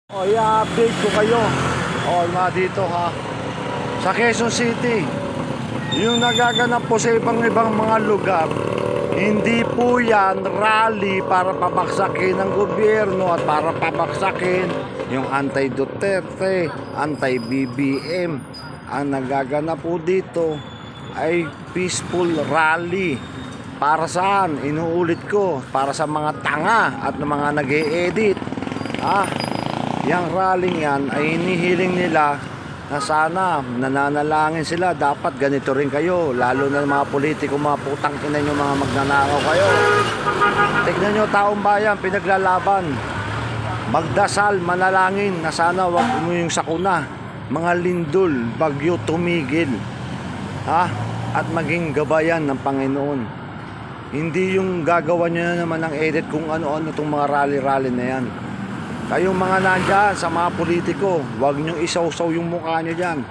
O, i-update ko kayo. O, mga dito ha. Sa Quezon City, yung nagaganap po sa ibang mga lugar, hindi po yan rally para pabaksakin ng gobyerno at para pabaksakin yung anti-Duterte, anti-BBM. Ang nagaganap po dito ay peaceful rally. Para saan? Inuulit ko, para sa mga tanga at mga nag-e-edit. Yang rallying yan ay hinihiling nila na sana nananalangin sila. Dapat ganito rin kayo, lalo na mga politiko, mga putang ina nyo, mga magnanakaw kayo. Tignan nyo, taong bayan, pinaglalaban. Magdasal, manalangin na sana wag yung sakuna, mga lindol, bagyo tumigil. At maging gabayan ng Panginoon. Hindi yung gagawa nyo na naman ng edit kung ano-ano itong mga rally-rally na yan. Kayong mga nandyan sa mga politiko, huwag nyo isaw-saw yung mukha nyo dyan.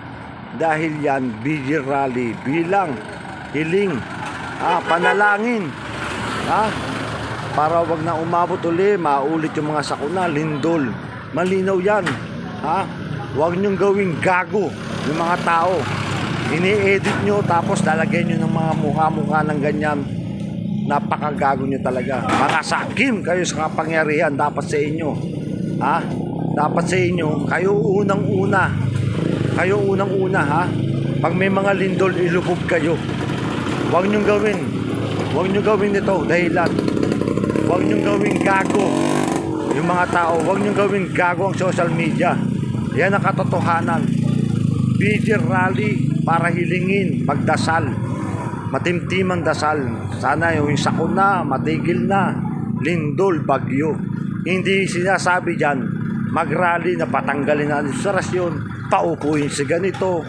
Dahil yan, BG rally, bilang, hiling, panalangin. Para wag na umabot uli, maulit yung mga sakuna, lindol. Malinaw yan. Huwag nyong gawing gago yung mga tao. Ini-edit nyo tapos lalagyan nyo ng mga mukha-mukha ng ganyan. Napakagago nyo talaga. Mga sakim kayo sa kapangyarihan, dapat sa inyo. Dapat sa inyo, kayo unang-una. Kayo unang-una, Pag may mga lindol, ilubog kayo. Huwag nyong gawin. Huwag nyong gawin ito dahilan. Huwag nyong gawin gago yung mga tao. Huwag nyong gawin gago ang social media. Yan ang katotohanan. BG rally para hilingin, magdasal. Matimtimang dasal. Sana yung sakuna, matigil na. Lindol, bagyo. Hindi sinasabi dyan, mag-rally na patanggalin na administrasyon, paupuin si ganito,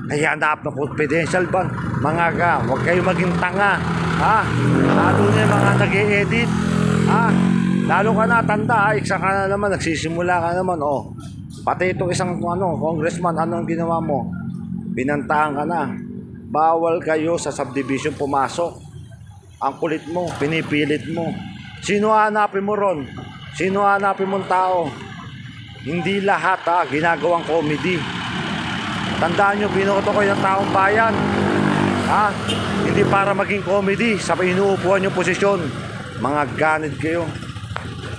nayanap na confidential ban. Mga ka, huwag kayo maging tanga. Lalo na yung mga nag-e-edit. Lalo ka na, tanda, isa ka na naman, nagsisimula ka naman, Pati itong isang congressman, anong ginawa mo? Binantahan ka na. Bawal kayo sa subdivision pumasok. Ang kulit mo, pinipilit mo. Sino hanapin mo ron? Sino hanapin mong tao? Hindi lahat ginagawang comedy. Tandaan nyo, binoto ko yung taong bayan. Hindi para maging comedy sa inuupuan yung posisyon. Mga ganid kayo.